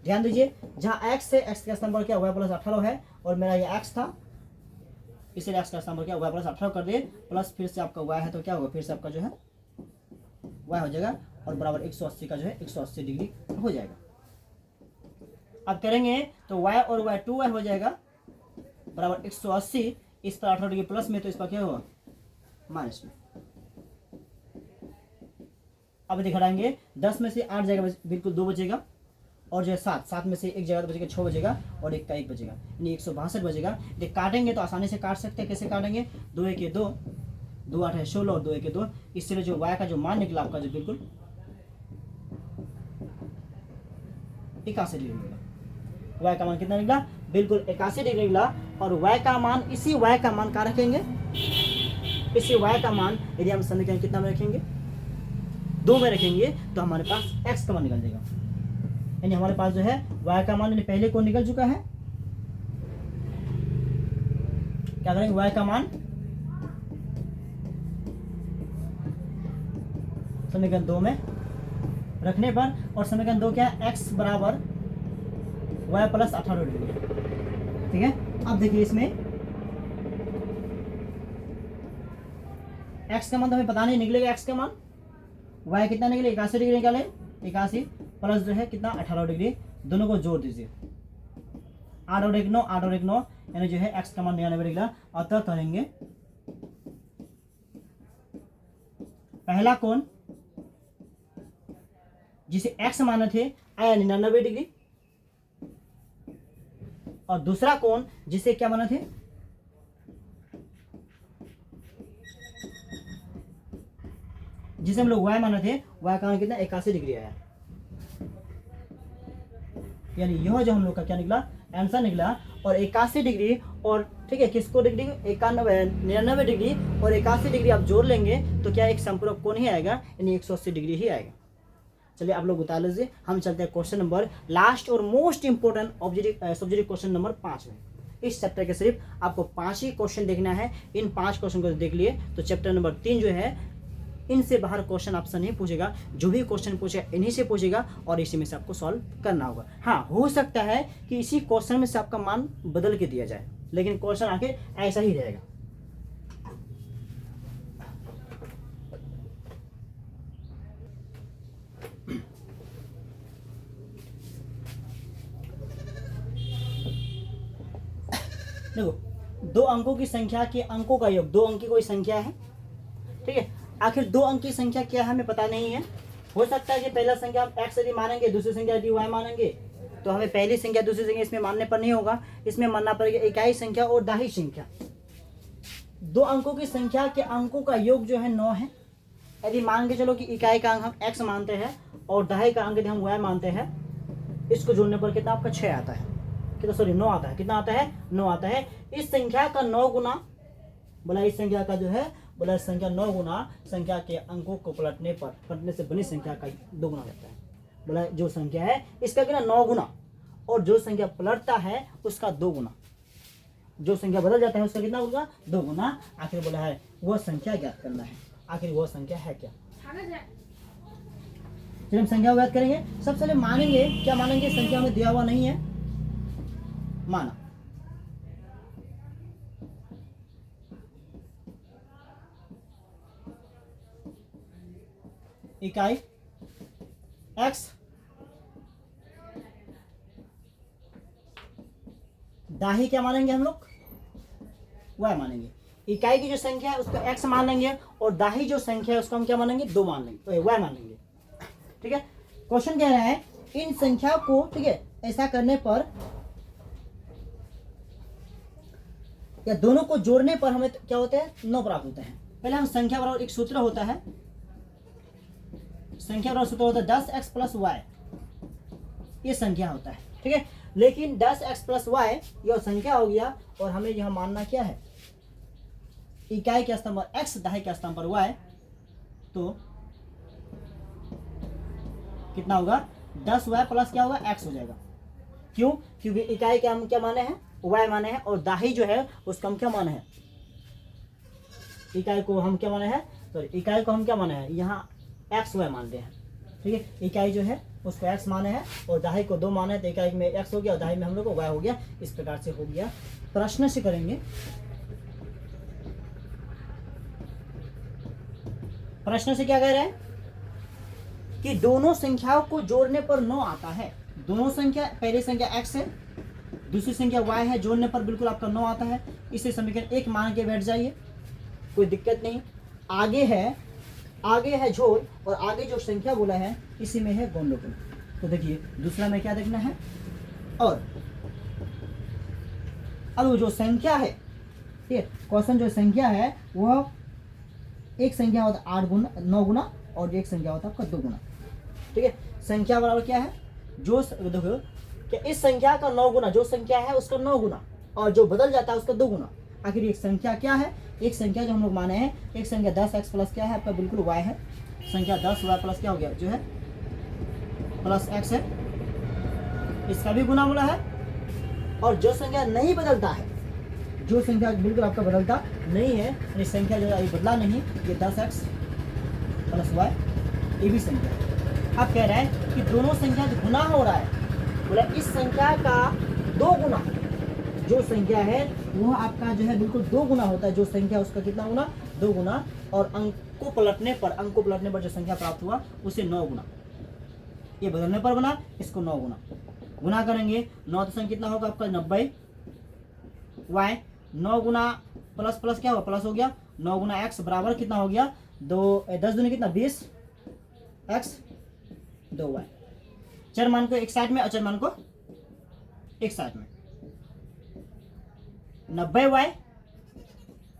ध्यान दीजिए, जहां x है, x के स्थान पर क्या y प्लस 18 है, और मेरा ये x था इसलिए x का स्थान पर क्या y प्लस 18 कर दिए, प्लस फिर से आपका y है तो क्या होगा, फिर से आपका जो है y हो जाएगा और बराबर 180 का जो है 180 डिग्री हो जाएगा। अब करेंगे तो y और y 2y हो जाएगा बराबर 180, इस पर 18 डिग्री प्लस में तो इस पर क्या होगा माइनस में। अब दिखाएंगे 10 में से 8 जाएगा, बिल्कुल 2 बचेगा, और जो है 7 में से 1 जगह बचेगा 6 बचेगा और 1 का 1 बचेगा, यानी 162 बचेगा। ये काटेंगे तो आसानी से काट सकते हैं। कैसे काटेंगे, 2 1 2, 2 8 है 16 और 2 1 2, इसलिए जो y का जो मान निकला आपका जो बिल्कुल 81 डिग्री निकला। y का मान कितना निकला, बिल्कुल 81 डिग्री निकला। और y का मान, इसी y का मान कहाँ रखेंगे, इसी y का मान यदि हम समीकरण कितना में रखेंगे, 2 में रखेंगे तो हमारे पास x का मान निकल जाएगा। यानी हमारे पास जो है y का मान, यानी पहले को निकल चुका है। क्या करेंगे, y का मान समीकरण 2 में रखने पर, और समीकरण 2 क्या है, x बराबर y प्लस 18 डिग्री। ठीक है, अब देखिए इसमें x का मान तो हमें पता नहीं निकलेगा, x का मान, y कितना निकले 81 डिग्री निकाले, 81 प्लस जो है कितना 18 डिग्री, दोनों को जोड़ दीजिए, 8 और 1 9, 8 और 1 9, यानी जो है x का मान 99 डिग्री। अतः करेंगे पहला कोण जिसे x माने थे आया 99 डिग्री, और दूसरा कोण जिसे क्या माने थे, जिसे हम लोग y माने थे, y का मान कितना 81 डिग्री आया। यानी यह जो हम लोग का क्या निकला, आंसर निकला। और 81 डिग्री और ठीक है किसको डिग्री 99 डिग्री और 81 डिग्री आप जोड़ लेंगे तो क्या एक संपूरक कोण ही आएगा, यानी 180 डिग्री ही आएगा। चलिए आप लोग बता लीजिए। हम चलते हैं क्वेश्चन नंबर लास्ट और most important subjective question number 5 में। इस चैप्टर के सिर्फ आपको 5 ही क्वेश्चन देखना है। इन 5 क्वेश्चन को देख लिए तो चैप्टर नंबर 3 जो है इनसे बाहर क्वेश्चन आपसे नहीं पूछेगा। जो भी क्वेश्चन पूछेगा इन्हीं से पूछेगा और इसी में से आपको सॉल्व करना होगा। हाँ, हो सकता है कि इसी क्वेश्चन में से आपका मान बदल के दिया जाए, लेकिन क्वेश्चन आखिर ऐसा ही रहेगा। देखो, 2 अंकों की संख्या के अंकों का योग 2 अंक की कोई संख्या है, ठीक है। आखिर 2 अंक की संख्या क्या है हमें पता नहीं है। हो सकता है कि पहला संख्या हम x यदि मानेंगे, दूसरी संख्या यदि y मानेंगे, तो हमें पहली संख्या दूसरी संख्या इसमें मानने पर नहीं होगा। इसमें मानना पड़ेगा इकाई संख्या और दाही संख्या। 2 अंकों की संख्या के अंकों का योग जो है 9 है। यदि मान के चलो कि इकाई का अंक हम x मानते हैं और दहाई का अंक यदि हम y मानते हैं, इसको जोड़ने पर कितना आपका 6 आता है, कितना सॉरी 9 आता है। कितना आता है? 9 आता है। इस संख्या का 9 गुना बोला, इस संख्या का जो है बोला संख्या 9 गुना संख्या के अंकों को पलटने से बनी संख्या का 2 गुना रहता है। बोला जो संख्या है इसका कितना 9 गुना और जो संख्या पलटता है उसका 2 गुना, जो संख्या बदल जाता है उसका कितना होगा 2 गुना। आखिर बोला है वह संख्या ज्ञात करना है। आखिर वह संख्या है क्या? चलिए हम संख्या ज्ञात करेंगे। सबसे पहले मानेंगे, क्या मानेंगे? संख्या में दिया हुआ नहीं है, माना इकाई x दाही क्या मानेंगे हम लोग? y मानेंगे। इकाई की जो संख्या है उसको x मान लेंगे और दाही जो संख्या है उसको हम क्या मानेंगे? 2 मान लेंगे, तो y मान लेंगे। ठीक है। क्वेश्चन कह रहा है इन संख्या को, ठीक है, ऐसा करने पर या दोनों को जोड़ने पर हमें क्या होता है? 9 प्राप्त होता है। पहले हम संख्या बराबर एक सूत्र होता है, संख्या बराबर सूत्र होता है 10x प्लस y, ये संख्या होता है। ठीक है। लेकिन 10x प्लस y यह संख्या हो गया और हमें यह मानना क्या है? इकाई के स्थान पर x, दाही के स्थान पर y, तो कितना होगा? 10y प्लस क्या होगा? x हो जाएगा। क्यों? क्योंकि इकाई के हम क्या माने हैं? y माने हैं और दाही जो है उसका हम क्या माने हैं? इकाई को हम क्या माने हैं? सॉरी, इकाई को हम क्या माने हैं? यहाँ x y मानते हैं। ठीक है। इकाई जो है उसको x माने हैं और दाही को 2 माने, तो इकाई में x हो गया और दाही में हम लोग को y हो गया। इस प्रकार से हो गया। प्रश्न से करेंगे। प्रश्न से क्या कह रहे हैं कि दोनों संख्याओं को जोड़ने पर 9 आता है। दोनों संख्या, पहली संख्या x है, दूसरी संख्या y है, जोड़ने पर बिल्कुल आपका 9 आता है। इसे समीकरण 1 मान के बैठ जाइए, कोई दिक्कत नहीं। आगे है जोड़ और आगे जो संख्या बोला है इसी में है गौणलोपन। तो देखिए दूसरा में क्या देखना है, और अब जो संख्या है, ठीक है, क्वेश्चन जो संख्या है वह एक संख्या होता है 9 गुना और एक संख्या होता है आपका 2 गुना। ठीक है। संख्या बराबर क्या है? जो देखो कि इस संख्या का 9 गुना, जो संख्या है उसका 9 गुना और जो बदल जाता है उसका 2 गुना। आखिर एक संख्या क्या है? एक संख्या जो हम लोग माने हैं, एक संख्या 10x प्लस क्या है आपका? बिल्कुल y है। संख्या 10y प्लस क्या हो गया? जो है प्लस x है, इसका भी गुना बोला है। और जो संख्या नहीं बदलता है, जो संख्या बिल्कुल आपका बदलता नहीं है, यानी संख्या जो है बदला नहीं, ये 10x प्लस y, ये भी संख्या है। अब कह रहा है कि दोनों संख्या जो गुना हो रहा है, बोला इस संख्या का 2 गुना, जो संख्या है वह आपका जो है बिल्कुल 2 गुना होता है। जो संख्या उसका कितना गुना? 2 गुना। और अंक को पलटने पर जो संख्या प्राप्त हुआ उसे 9 गुना, ये बदलने पर बना, इसको 9 गुना करेंगे। 9 दशम कितना होगा आपका? 90 y। 9 गुना प्लस प्लस क्या हुआ? प्लस हो गया। 9 गुना x बराबर कितना हो गया? 10 दूनी कितना? 20 x 2 y। चर मान को एक साइड में, अचर मान को एक साइड में। 90y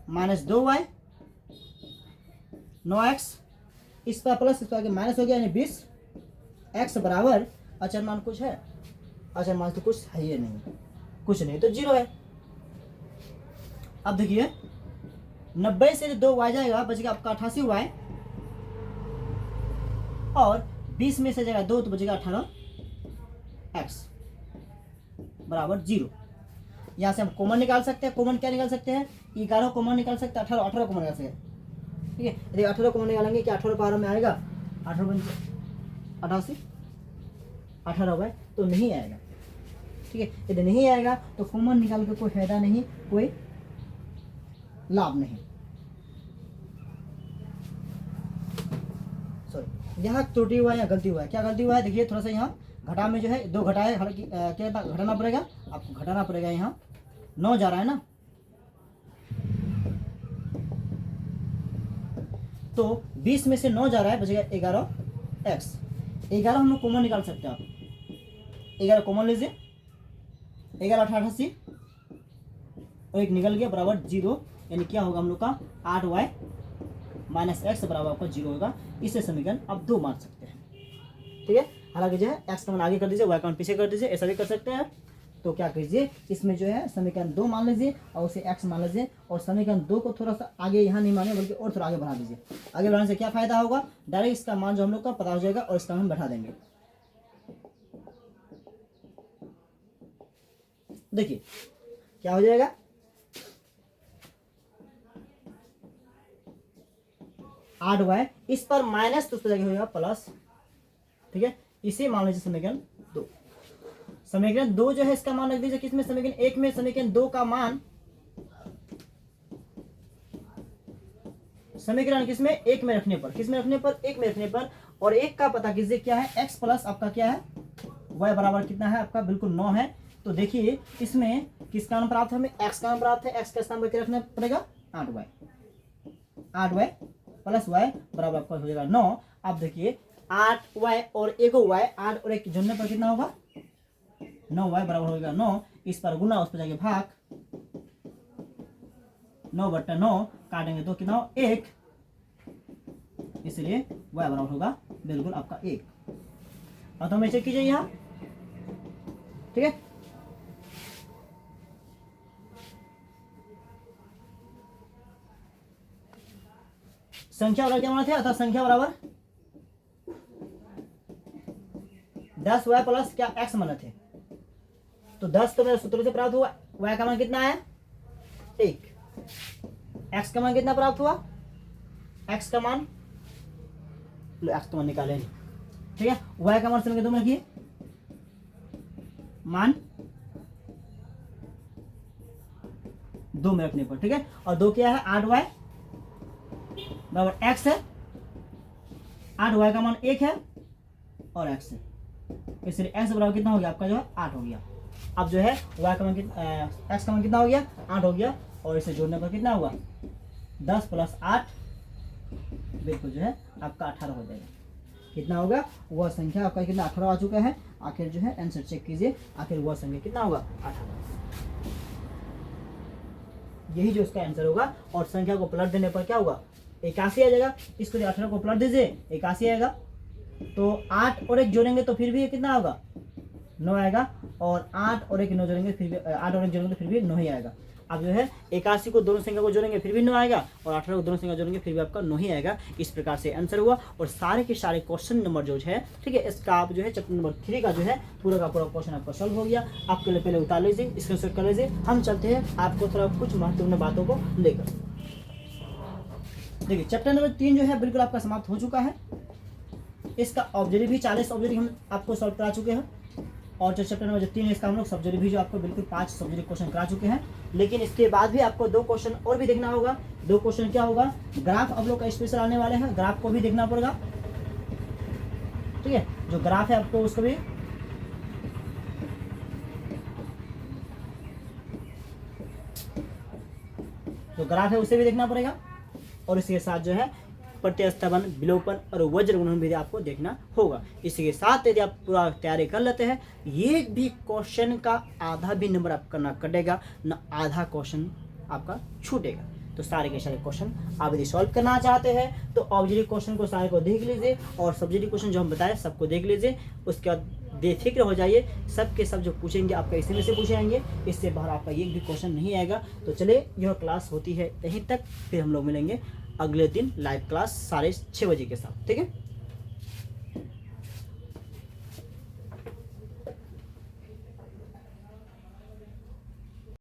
माइनस 2y, 9x, इस पर प्लस इस पर माइनस हो गया, यानी 20 x बराबर अचर मान कुछ है? अचर मान तो कुछ है ही नहीं। कुछ नहीं, तो 0 है। अब देखिए 90 से 2 y जाएगा, बचेगा आपका 88y, और 20 में से जाएगा 2 तो बचेगा 18x बराबर 0। यहाँ से हम कॉमन निकाल सकते हैं। कॉमन क्या निकाल सकते हैं? 11 कॉमन निकाल सकते हैं, 18 कॉमन निकाल सकते हैं। ठीक है, यदि 18 कॉमन निकालेंगे क्या 18 पावर में आएगा? 88 18 होगा तो नहीं आएगा। ठीक है, यदि नहीं आएगा तो कॉमन निकाल के कोई फायदा नहीं, कोई लाभ नहीं। सॉरी, यहाँ त्रुटि हुआ या गलती हुआ है। क्या गलती हुआ है? देखिए थोड़ा सा यहाँ घटा में जो है 2 घटा है, हालांकि क्या घटाना पड़ेगा आपको, घटाना पड़ेगा। यहाँ 9 जा रहा है ना, तो 20 में से 9 जा रहा है, बचेगा 11x। 11 हम लोग कॉमन निकाल सकते हैं। आप 11 कॉमन लीजिए, 11 88 और एक निकल गया बराबर 0, यानी क्या होगा हम लोग का 8y माइनस x बराबर आपका 0 होगा। इससे समीकरण आप 2 मान सकते हैं। ठीक है, हालांकि जो है x का मान आगे कर दीजिए, y का मान पीछे कर दीजिए, ऐसा भी कर सकते हैं। तो क्या कीजिए, इसमें जो है समीकरण 2 मान लीजिए और उसे x मान लीजिए, और समीकरण 2 को थोड़ा सा आगे यहाँ नहीं माने बल्कि और थोड़ा आगे बढ़ा दीजिए। आगे बढ़ाने से क्या फायदा होगा? डायरेक्ट इसका मान जो हम लोग का पता हो जाएगा और इसका हम बैठा देंगे। देखिए क्या हो जाएगा, आठ वाई, इस पर माइनस तो उस पर जगह होगा प्लस। ठीक है, इसे मान लीजिए समीकरण 2। समीकरण 2 जो है इसका मान रख दीजिए किसमें? समीकरण 1 में। समीकरण 2 का मान समीकरण किसमें? 1 में रखने पर। किसमें रखने पर? 1 में रखने पर। और 1 का पता कीजिए क्या है? x प्लस आपका क्या है? y बराबर कितना है आपका? बिल्कुल 9 है। तो देखिए इसमें किसका मान प्राप्त है? हमें x का मान प्राप्त है। x का स्थान करके रखना पड़ेगा 8y। 8y प्लस y बराबर आपका हो जाएगा 9। अब देखिए 8y और 1 y, 8 और 1 जोड़ने पर कितना होगा? 9y बराबर होगा 9। इस पर गुना, उस पर जाके भाग, 9/9 काटेंगे तो कितना हो? 1। इसलिए y बराबर होगा बिल्कुल आपका 1। अब तो हमें चेक कीजिए यहाँ। ठीक है, संख्या बराबर क्या माना थे? अर्थात संख्या बराबर 10y प्लस क्या x माना थे। तो 10 तो मेरे सूत्र से प्राप्त हुआ। y का मान कितना है? 1। x का मान कितना प्राप्त हुआ? x का मान, लो x का मान निकाले नहीं। ठीक है, y का मान समीकरण 2 में रखिए, मान 2 में रखने पर। ठीक है, और 2 क्या है? 8y बराबर x है। 8y का मान 1 है और x है, इसलिए x बराबर कितना हो गया आपका? जो है 8 हो गया। अब जो है y का मान x का मान कितना हो गया? 8 हो गया, और इसे जोड़ने पर कितना हुआ? 10 प्लस 8 बिल्कुल जो है आपका 18 हो जाएगा। कितना होगा? वह संख्या आपका कितना? 18 आ चुका है। आखिर जो है आंसर चेक कीजिए, आखिर वह संख्या कितना होगा? 18। यही जो इसका आंसर होगा। और संख्या को पलट देने पर क्या होगा? 81 आ जाएगा। इसको 18 को पलट दीजिए, 81 आएगा। तो 8 और 1 जोड़ेंगे तो फिर भी कितना होगा? 9 आएगा। और 8 और 1 9 जोड़ेंगे फिर भी 8 और 1 जोड़ेंगे तो फिर भी 9 ही आएगा। अब जो है 81 को दोनों संख्या को जोड़ेंगे फिर भी 9 आएगा, और 18 को दोनों संख्या जोड़ेंगे फिर भी आपका 9 ही आएगा। इस प्रकार से आंसर हुआ। और सारे के सारे क्वेश्चन नंबर जो है, ठीक है, इसका आप जो है चैप्टर नंबर 3 का जो है पूरा का पूरा क्वेश्चन आपका सॉल्व हो गया। आपके लिए पहले उतार लीजिए, स्क्रीनशॉट कर लीजिए। हम चलते हैं आपको थोड़ा कुछ महत्वपूर्ण बातों को लेकर। देखिए चैप्टर नंबर 3 जो है बिल्कुल आपका समाप्त हो चुका है। इसका ऑब्जेक्टिव भी 40 ऑब्जेक्टिव हम आपको सॉल्व करा चुके हैं। और जो चैप्टर नंबर 3 है इसका हम लोग सब्जेक्टिव भी जो आपको बिल्कुल 5 सब्जेक्टिव क्वेश्चन करा चुके हैं। लेकिन इसके बाद भी आपको 2 क्वेश्चन और भी देखना होगा। 2 क्वेश्चन क्या होगा? ग्राफ आप लोग का स्पेशल आने वाले हैं, ग्राफ को भी देखना पड़ेगा। ठीक है, जो ग्राफ है आपको उसको भी जो ग्राफ है उसे भी देखना पड़ेगा। और इसके साथ जो है प्रत्यस्थवन, विलोपन और वज्र गुणन भी आपको देखना होगा। इसी के साथ यदि आप पूरा तैयारी कर लेते हैं, ये भी क्वेश्चन का आधा भी नंबर आपका ना कटेगा, ना आधा क्वेश्चन आपका छूटेगा। तो सारे के सारे क्वेश्चन आप यदि सॉल्व करना चाहते हैं तो ऑब्जेक्टिव क्वेश्चन को सारे को देख लीजिए, और सब्जेक्टिव क्वेश्चन जो हम बताए सबको देख लीजिए। उसके बाद बेफिक्र हो जाइए, सब के सब जो पूछेंगे आपका इसी में से पूछेंगे, इससे बाहर आपका एक भी क्वेश्चन नहीं आएगा। तो चलिए यह क्लास होती है यहीं तक, फिर हम लोग मिलेंगे अगले दिन लाइव क्लास 6:30 बजे के साथ, ठीक है।